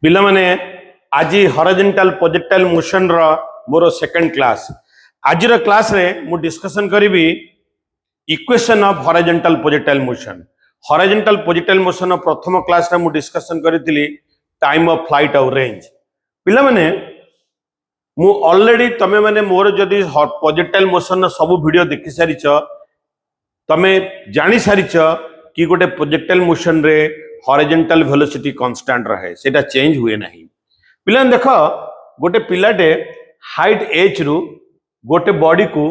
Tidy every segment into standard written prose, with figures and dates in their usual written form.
पिला माने आज हॉरिजॉन्टल प्रोजेक्टाइल मोशन रो मोर सेकंड क्लास। आज रो क्लास रे मु डिस्कशन करिवि equation of horizontal projectile motion. Horizontal projectile motion रो प्रथम क्लास रे मु डिस्कशन करितली टाइम ऑफ फ्लाइट और रेंज। पिला माने मु ऑलरेडी तमे माने मोर जदी प्रोजेक्टाइल मोशन रो सब वीडियो देखि सारिछ, तमे जानि सारिछ कि गोटे प्रोजेक्टाइल मोशन रे हॉरिजॉन्टल वेलोसिटी कांस्टेंट रहे, सेटा चेंज हुए नहीं। पिला देख गोटे पिलाटे हाइट एच रु गोटे बॉडी को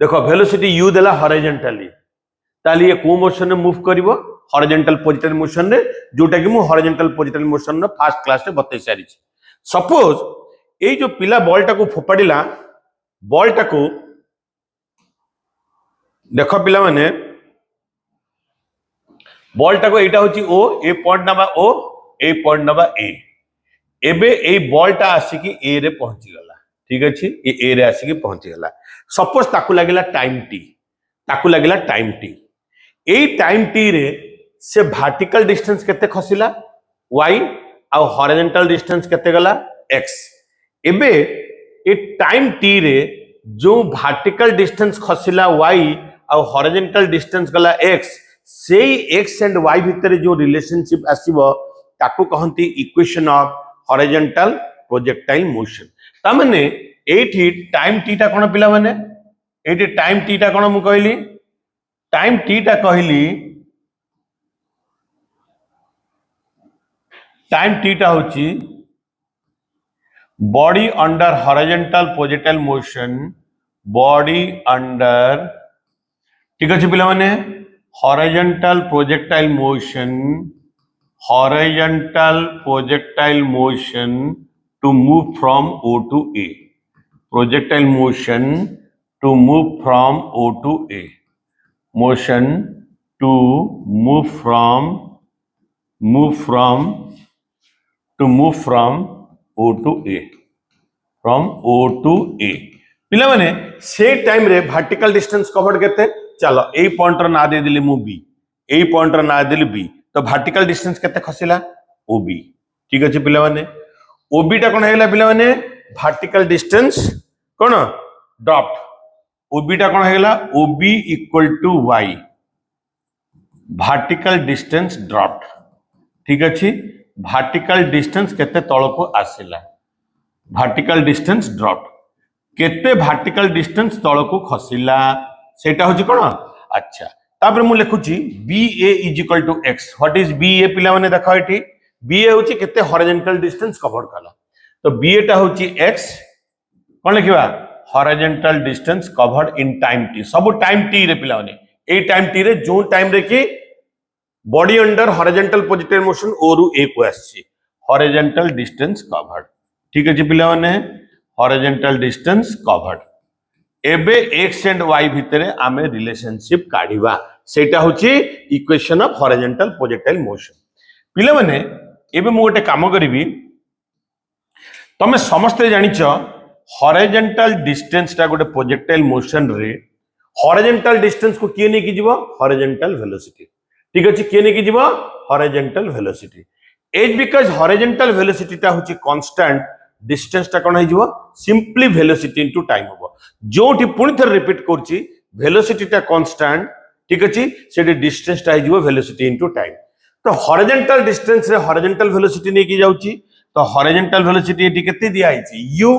देख वेलोसिटी यू देला हॉरिजॉन्टली, ताली ये को मोशन रे मूव करिवो हॉरिजॉन्टल प्रोजेक्टाइल मोशन रे, जोटा कि मु horizontal projectile motion row first class रे बतै सारी। सपोज ए जो पिला बॉल टाको फोपाडिला, बॉल टाको देख पिला माने बॉल टाको एटा होची ओ, ए पॉइंट नबा ओ, ए पॉइंट नबा ए। एबे ए बॉल टा आसी कि ए रे पहुंची गला, ठीक अछि, ए रे आसी कि पहुंची गला। सपोज ताकू लागिला टाइम टी, ताकू लागिला टाइम टी। ए टाइम टी रे से वर्टिकल डिस्टेंस केते खसिला y आ हॉरिजॉन्टल डिस्टेंस केते गला x। एबे ए टाइम टी रे जो वर्टिकल डिस्टेंस खसिला y आ हॉरिजॉन्टल डिस्टेंस गला x, से x एंड y भितर जो रिलेशनशिप आसीबो ताकू कहंती equation of horizontal projectile motion. ता माने एठी टाइम टी टा कोन पिला माने, एठी टाइम टी टा कोन मु कहली, टाइम टी टा कहली, टाइम टी टा होची body under horizontal projectile motion, body under, ठीक अछि पिला माने horizontal projectile motion, horizontal projectile motion to move from O to A, projectile motion to move from O to A, motion to move from O to A, from O to A। पिला माने से time रे vertical distance covered केते, चलो ए point रो ना दे दिली मु B, ए point रो ना दिली बी, तो वर्टिकल डिस्टेंस केते खसिला OB, ठीक अछि पिला माने। OB टा कोन हेला पिला माने वर्टिकल डिस्टेंस कोन ड्रॉप्ड, OB टा कोन हेला OB equal to y, vertical distance dropped, ठीक अछि। वर्टिकल डिस्टेंस केते तळको आसिला, वर्टिकल डिस्टेंस ड्रॉप्ड, केते वर्टिकल डिस्टेंस तळको खसिला सेटा होची कोन। अच्छा, तापर मु लिखुची BA is equal to x। What is BA पिला माने देखो एठी BA होची केते हॉरिजॉन्टल डिस्टेंस कवर कला, तो BA टा होची x, कोन लिखिबा horizontal distance covered in time t। सब टाइम t रे पिला माने ए टाइम t रे जो टाइम रे की body under horizontal projectile motion O रु A को आसी, हॉरिजॉन्टल डिस्टेंस कवर्ड, ठीक अछि पिला माने हॉरिजॉन्टल डिस्टेंस कवर्ड। एबे x एंड y भितरे आमे रिलेशनशिप काढिबा, सेटा होची equation of horizontal projectile motion. पिला माने एबे मु गोटे काम करिवि, तमे समस्त जानिछ हॉरिजॉन्टल डिस्टेंस ता गोटे प्रोजेक्टाइल मोशन रे हॉरिजॉन्टल डिस्टेंस को किए नै कि जीवो हॉरिजॉन्टल वेलोसिटी, ठीक अछि, किए नै कि जीवो horizontal velocity. As because horizontal velocity ता होची कांस्टेंट, डिस्टेंस ता कोन हिजो सिंपली वेलोसिटी इनटू टाइम हो, जोठी पुनी थर रिपीट करची वेलोसिटी ता कांस्टेंट, ठीक अछि, सेठी डिस्टेंस ता हिजो वेलोसिटी इनटू टाइम। तो हॉरिजॉन्टल डिस्टेंस रे हॉरिजॉन्टल वेलोसिटी नै कि जाउची, तो हॉरिजॉन्टल वेलोसिटी एठी केते दिया आइची u,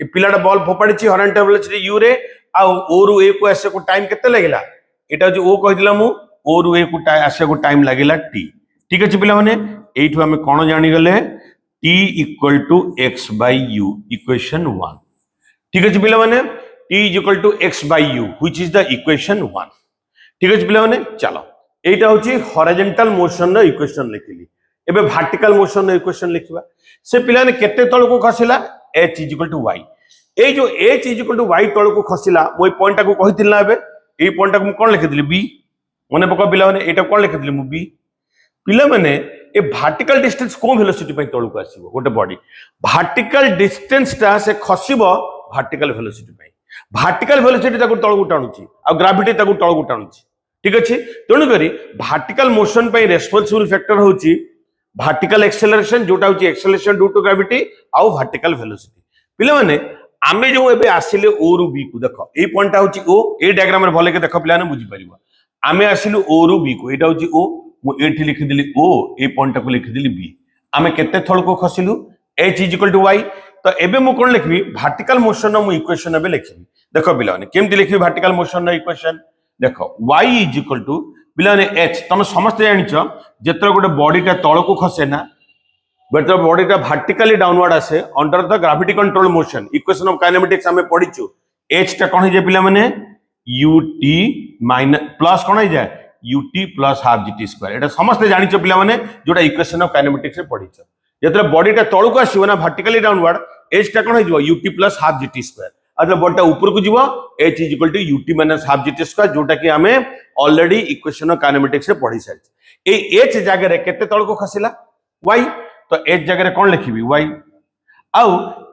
ए पिलाडा बॉल फोपाडीची हॉरिजॉन्टल वेलोसिटी u रे, आ O रु A को आसे को टाइम केते लागिला, एटा जो O कहिदिला मु O रु A को आसे को टाइम लागिला t, ठीक अछि पिला माने एठु हमें कोन जानि गले t equal to x by u, equation 1, ठीक अछि पिला माने t is equal to x by u which is the equation 1, ठीक अछि पिला माने। चलो एटा होची हॉरिजॉन्टल मोशन रो इक्वेशन लिखिली। एबे वर्टिकल मोशन रो इक्वेशन लिखिबा, से पिला ने केते तळ को खसिला h is equal to y। ए जो h is equal to y तळ को खसिला, मोय पॉइंट को कहितिल ना, एबे ए पॉइंट को कोन लिखिदिली b, मने पका पिला माने एटा कोन लिखिदिली मु b। पिला माने ए वर्टिकल डिस्टेंस को वेलोसिटी पई तळ को आसीबो गोटे बॉडी, वर्टिकल डिस्टेंस ता से खसिबो वर्टिकल वेलोसिटी पई, वर्टिकल वेलोसिटी ताको तळ को टाणुची आ ग्रेविटी ताको तळ को टाणुची, ठीक अछि। तेणु करी वर्टिकल मोशन पई रेस्पोंसिबल फैक्टर होची वर्टिकल एक्सेलरेशन जोटा होची एक्सेलरेशन ड्यू टू ग्रेविटी आउ वर्टिकल वेलोसिटी पिले माने आमे जो एबे आसिले ओ रु बी को देखो ए पॉइंट होची ओ ए डायग्राम रे भले के देखो पिला ने बुझी परिबो आमे आसिलु ओ रु बी को एटा होची ओ मु एठी लिखि दिली ओ ए पॉइंट को लिखि दिली बी आमे केते थळ को खसिलु h = y तो एबे मु कोन लिखबी वर्टिकल मोशन मु इक्वेशन एबे लिखबी देखो पिला ने केमति लिखबी वर्टिकल मोशन रो इक्वेशन देखो y = पिला ने h तुम समस्त जानिछ जेतर गोटे बॉडीटा तळको खसे ना बेटर बॉडीटा वर्टिकली डाउनवर्ड आसे under the gravity control motion equation of kinematics हमें पढिछु h टा कोन हे जे पिला माने ut माइनस प्लस कोन हे जाय ut + हाफ gt2 एटा समस्त जानिछ पिला माने जोटा इक्वेशन ऑफ काइनेमेटिक्स रे पढिछु जेतर बॉडीटा तळको आसीबो ना वर्टिकली डाउनवर्ड h टा कोन हे जो ut + हाफ gt2 अगर बॉडीटा ऊपर को जीवो h = ut - हाफ gt2 जोटा कि हमें ऑलरेडी इक्वेशन ऑफ काइनेमेटिक्स रे पढि सारि ए h जगह रे केते तळको खसिला y तो h जगह रे कोन लिखिबी y आउ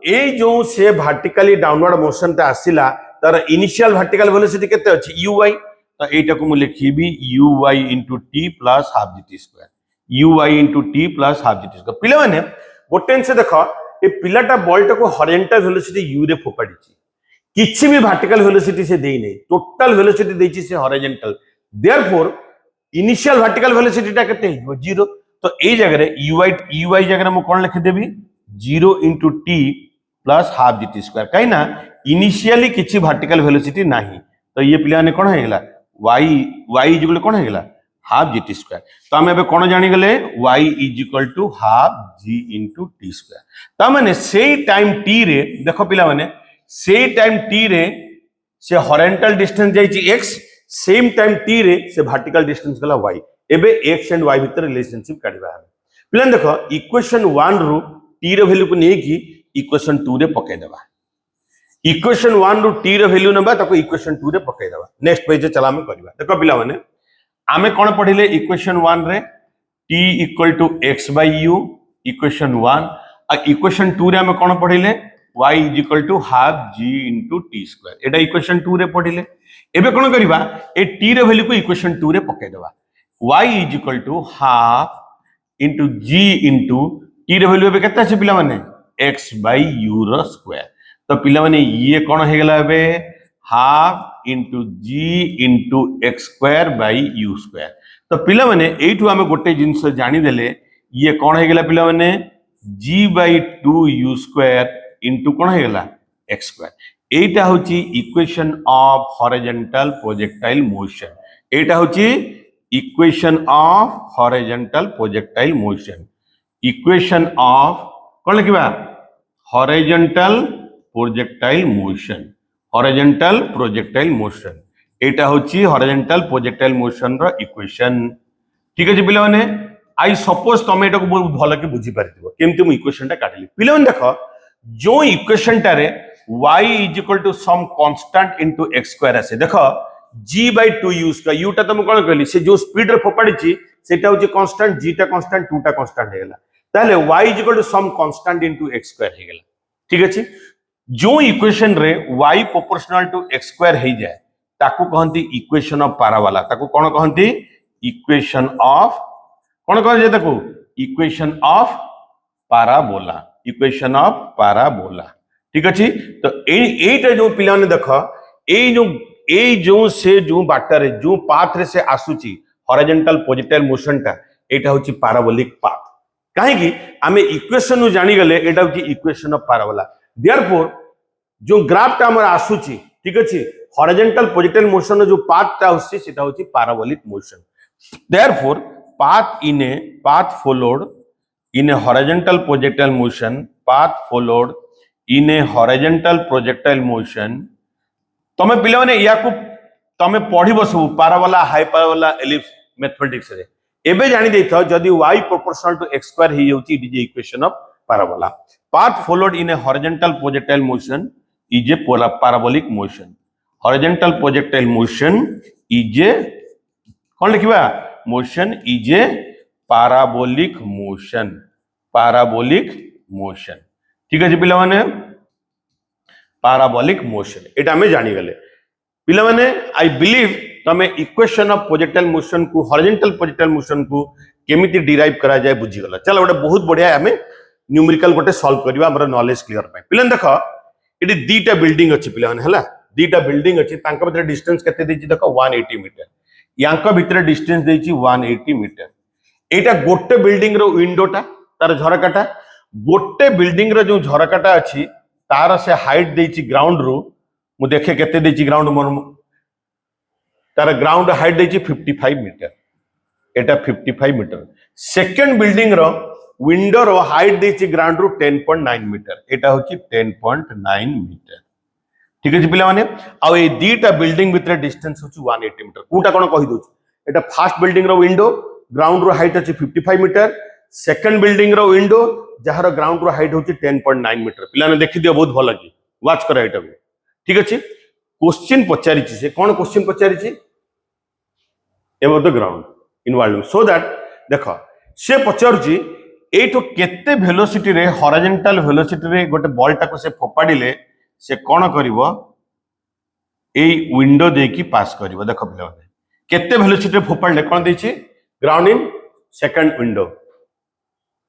ए जो से वर्टिकली डाउनवर्ड मोशन ता आसिला तार इनिशियल वर्टिकल वेलोसिटी केते अछि uy तो एटा को मु लिखिबी uy * t + half gt2 uy * t + half gt2 पिले माने गोटेन से देखो ए पिलाटा बॉलटा को हॉरिजॉन्टल वेलोसिटी u रे फोपाडिछि किछि भी वर्टिकल वेलोसिटी से देई नै टोटल वेलोसिटी देछि से horizontal therefore initial vertical velocity ता केते हो 0 तो ए जगह रे uy जगह रे मु कोन लिख देबी 0 * t + हाफ gt2 काई ना इनिशियली किछि वर्टिकल वेलोसिटी नाही तो ये पिला ने कोन हेगला y = कोन हेगला हाफ gt2 तो हम एबे कोन जानि गले y = हाफ g * t2 ता माने सेही टाइम t रे देखो पिला माने सेही टाइम t रे से हॉरिजॉन्टल डिस्टेंस जाईची x सेम टाइम t रे से वर्टिकल डिस्टेंस गला y एबे x एंड y भीतर रिलेशनशिप काढिबा पिला देखो इक्वेशन 1 रु t रे वैल्यू को नै कि इक्वेशन 2 रे पके देबा इक्वेशन 1 रु t रे वैल्यू नबा ताको इक्वेशन 2 रे पके देबा नेक्स्ट पेज चला हम करबा देखो पिला माने आमे कोन पढिले इक्वेशन 1 रे t = x/u इक्वेशन 1 आ इक्वेशन 2 रे हम कोन पढिले y = हाफ g * t2 एटा इक्वेशन 2 रे पढिले एबे कोन करबा ए t रे वैल्यू को इक्वेशन 2 रे पके देबा y = हाफ g * t रे वैल्यू एबे केता छै पिला माने x/u रो स्क्वायर तो पिला माने ये कोन हे गेला एबे हाफ g * x2/u2 तो पिला माने एठु हम गोटे जिंस जानि देले ये कोन हे गेला पिला माने g/2u2 into कोन हे गेला x2 एटा होची equation of horizontal projectile motion एटा होची equation of horizontal projectile motion equation of cone लिखबा हॉरिजॉन्टल प्रोजेक्टाइल मोशन एटा होची हॉरिजॉन्टल प्रोजेक्टाइल मोशन रो इक्वेशन ठीक अछि पिला माने आई सपोज तमे एटा को भलो के बुझी पारिथिबो केमति मु इक्वेशन ता काटली पिला माने देखो जो इक्वेशन टारे y = some constant into x2 आसे देखो g/2u2 u ता तुम कोन कहली से जो स्पीड रे फोपाडी छी सेटा होची कांस्टेंट g ता कांस्टेंट 2 ता कांस्टेंट हेला ताले y = some constant into x2 हेगला ठीक अछि जो इक्वेशन रे y प्रोपोर्शनल टू x2 हे जाय ताकू कहंती इक्वेशन ऑफ पैराबोला ताकू कोन कहंती इक्वेशन ऑफ कोन कहै जे ताकू इक्वेशन ऑफ पैराबोला ठीक अछि तो एटा जो पिला ने देखो ए जो से जो बाटर जो पाथ रे से आसुची हॉरिजॉन्टल प्रोजेक्टाइल मोशन ता एटा होची पैराबोलिक पाथ काहे कि हमें इक्वेशन नु जानि गले एटा होची इक्वेशन ऑफ पैराबोला देयरफॉर जो ग्राफ ता हमर आसुची ठीक अछि हॉरिजॉन्टल प्रोजेक्टाइल मोशन जो पाथ ता होची सेटा होची parabolic motion therefore path followed in a horizontal projectile motion तमे पिले माने या को तमे पढिबो सब पैराबोला हाइपरबोला एलिप्स मैथमेटिक्स रे एबे जानि देथो जदी y प्रोपोर्शनल टू x2 ही होची it is equation of parabola path followed in a horizontal projectile motion is a parabolic motion horizontal projectile motion is a कोन लिखबा motion is a parabolic motion ठीक है पिला माने parabolic motion एटा हमें जानि गले पिला माने आई बिलीव तमे इक्वेशन ऑफ प्रोजेक्टाइल मोशन को हॉरिजॉन्टल प्रोजेक्टाइल मोशन को केमिति डिराइव करा जाए बुझी गला चलो गोटे बहुत बढ़िया हमें न्यूमेरिकल गोटे सॉल्व करबा हमर नॉलेज क्लियर पे पिलन देखो इडी दीटा बिल्डिंग अछि पिलन हला दीटा बिल्डिंग अछि तांका भीतर डिस्टेंस केते देछि देखो 180 मीटर यांका भीतर डिस्टेंस देछि 180 मीटर एटा गोटे बिल्डिंग रो विंडोटा तार झरकाटा गोटे बिल्डिंग रो जो झरकाटा अछि तार से हाइट देछि ग्राउंड रो मु देखे केते देछि ग्राउंड मोर तार ग्राउंड हाइट देछि 55 मीटर एटा 55 मीटर सेकंड बिल्डिंग रो विंडो रो हाइट देछि ग्राउंड रो 10.9 मीटर एटा होछि 10.9 मीटर ठीक अछि पिला माने आ ए दीटा बिल्डिंग भीतर डिस्टेंस होछि 180 मीटर कोटा कोन कहि दोछि एटा फर्स्ट बिल्डिंग रो विंडो ग्राउंड रो हाइट अछि 55 मीटर सेकंड बिल्डिंग रो विंडो जहार ग्राउंड रो हाइट होछि 10.9 मीटर पिला ने देखि दियो बहुत भल कि वाच करा एटा ठीक अछि क्वेश्चन पचारि छी से कोन क्वेश्चन पचारि छी एबो the ground involve so that देखो से पचारुची एठो केते वेलोसिटी रे हॉरिजॉन्टल वेलोसिटी रे गोटे बॉल टाको से फोपाडिले से कोन करिवो एई विंडो दे की पास करिवो देखो पिला केते वेलोसिटी रे फोपाडले कोन देछि ग्राउंड इन सेकंड विंडो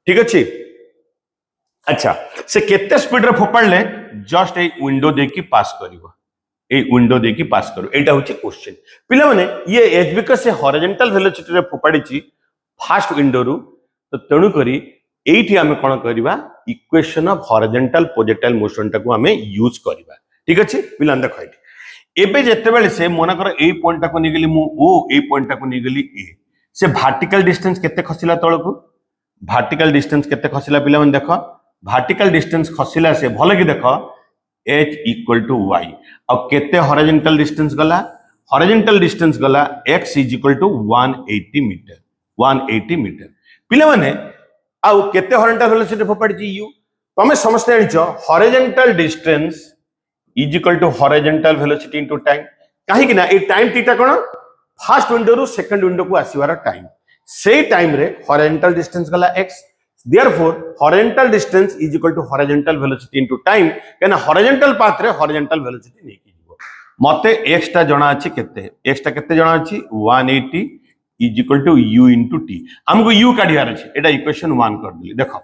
ठीक अछि अच्छा से केते स्पीड रे फोपाडले जस्ट ए विंडो दे की पास करिवो ए विंडो दे की पास करो एटा होछि क्वेश्चन पिला माने ये एज बिकॉज से हॉरिजॉन्टल वेलोसिटी रे फोपाडी छी फर्स्ट विंडो रु तो तेणु करी एठी हमें कोन करबा equation of horizontal projectile motion टाको हमें यूज करबा ठीक अछि पिला देखो एठी एबे जते बेले से मना कर ए पॉइंट टाको निगली मु ओ ए पॉइंट टाको निगली ए से वर्टिकल डिस्टेंस केते खसिला तळको वर्टिकल डिस्टेंस केते खसिला पिला माने देखो वर्टिकल डिस्टेंस खसिला से भले कि देखो h इक्वल टू y अब केते हॉरिजॉन्टल डिस्टेंस गला हॉरिजॉन्टल डिस्टेंस गला x is equal to 180 meter पिले माने आउ केते हॉरिजॉन्टल वेलोसिटी फोपाडी छी u तमे समस्त जानिछो horizontal distance is equal to horizontal velocity into time काहे कि ना ए टाइम थीटा कोन फर्स्ट विंडो रु सेकंड विंडो को आसीवार टाइम से टाइम रे हॉरिजॉन्टल डिस्टेंस गला x therefore horizontal distance is equal to horizontal velocity into time केना horizontal path रे horizontal velocity नै की जीवो मते x ता जणा अछि केते x ता केते जणा अछि 180 is equal to u into t हमको u काढियार अछि एटा इक्वेशन 1 कर दिली देखो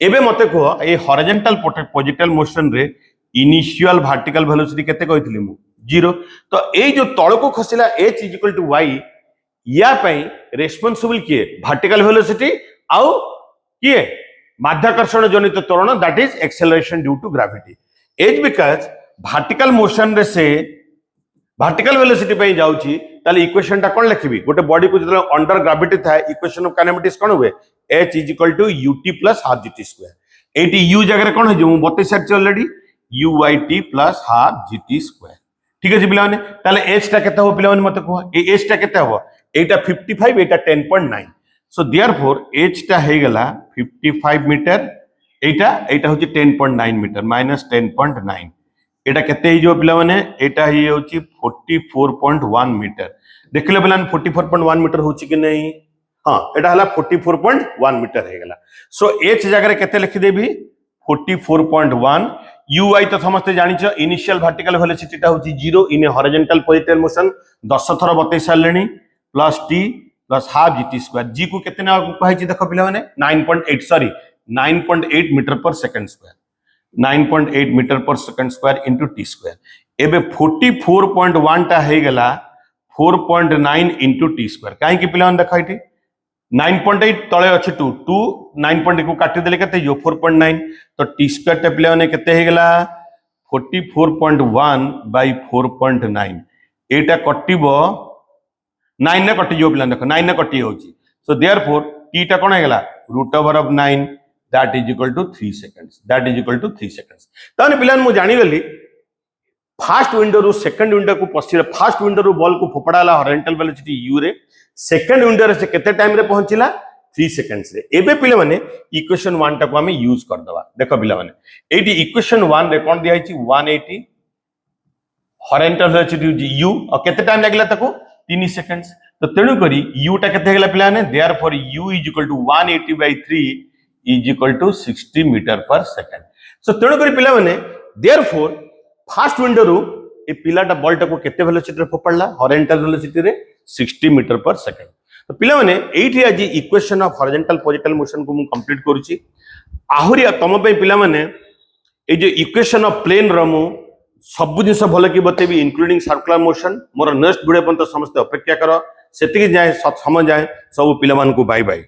एबे मते को ए horizontal प्रोजेक्टाइल मोशन रे इनिशियल वर्टिकल वेलोसिटी केते कहितली मु 0 तो ए जो तळ को खसिला h is equal to y या पई रेस्पोंसिबल किए वर्टिकल वेलोसिटी आउ किए माध्याकर्षण जनित त्वरण that is acceleration due to gravity as because vertical motion रे से वर्टिकल वेलोसिटी पे जाउची ताले इक्वेशन ता कोन लिखबी गोटे बॉडी को जतले अंडर ग्रेविटी था इक्वेशन ऑफ काइनेमेटिक्स कोन हुए h is equal to ut plus half gt square एटी u जगह रे कोन हो जो बते set already uyt plus half gt square ठीक है पिला माने ताले h ता केते हो पिला माने मते को ए h ता केते हो एटा 55 एटा 10.9 so therefore h टा हे गला 55 मीटर एटा एटा होची 10.9 मीटर माइनस 10.9 एटा केते ही जो पिला माने एटा ही होची 44.1 मीटर देखले पिला 44.1 मीटर होची कि नहीं हां एटा हला 44.1 मीटर हे गला सो h जगह रे केते लिखि देबी 44.1 ui तो समस्त जानि छ इनिशियल वर्टिकल वेलोसिटी टा होची 0 इन हॉरिजॉन्टल प्रोजेक्टाइल मोशन 10 थर बतै सारलेनी plus t plus half gt square g को कितने कहै छी देखो पिला माने 9.8 sorry 9.8 metre per second square 9.8 metre per second square into t square एबे 44.1 टा हे गेला 4.9 इनटू t स्क्वायर काहे कि पिला माने देखो इठी 9.8 तळे अछि 2 9.8 को काटि देले केते जो 4.9 तो t स्क्वायर टा पिला माने केते हे गेला 44.1 बाय 4.9 एटा कटिबो 9 ने कटि जो पिला देखो 9 ने कटि होची सो देयरफॉर t टा कोन हेगला root over of 9 that is equal to 3 seconds ताने पिला मु जानि गली फर्स्ट विंडो रु सेकंड विंडो को पसिरा फर्स्ट विंडो रु बॉल को फोपडाला हॉरिजॉन्टल वेलोसिटी u रे सेकंड विंडो रे से केते टाइम रे पहुंचिला 3 सेकंड्स रे एबे पिला माने इक्वेशन 1 टा को हमें यूज कर दवा देखो पिला माने एटी इक्वेशन 1 रे कोन दिया छि 180 हॉरिजॉन्टल वेलोसिटी u और केते टाइम लागला ताको 3 सेकंड्स तो तेणु करी u टा केते गेला पिला ने therefore u is equal to 180 by 3 is equal to 60 meter per second so तेणु करी पिला माने देयरफॉर फर्स्ट विंडो रु ए पिलाटा बॉल टा को केते वेलोसिटी रे फोपडला हॉरिजॉन्टल वेलोसिटी रे 60 मीटर पर सेकंड तो पिला माने एठी आज इक्वेशन ऑफ हॉरिजॉन्टल पोजिटल मोशन को मु कंप्लीट करूची आहुरी तम पे पिला माने ए जो इक्वेशन ऑफ प्लेन रो मु सब जिनस भल कि बतेबी इंक्लूडिंग सर्कुलर मोशन मोर नेक्स्ट वीडियो पर्यंत समस्त अपेक्षा कर सेतिकी जाए समय जाए सब पिला मान को बाय बाय।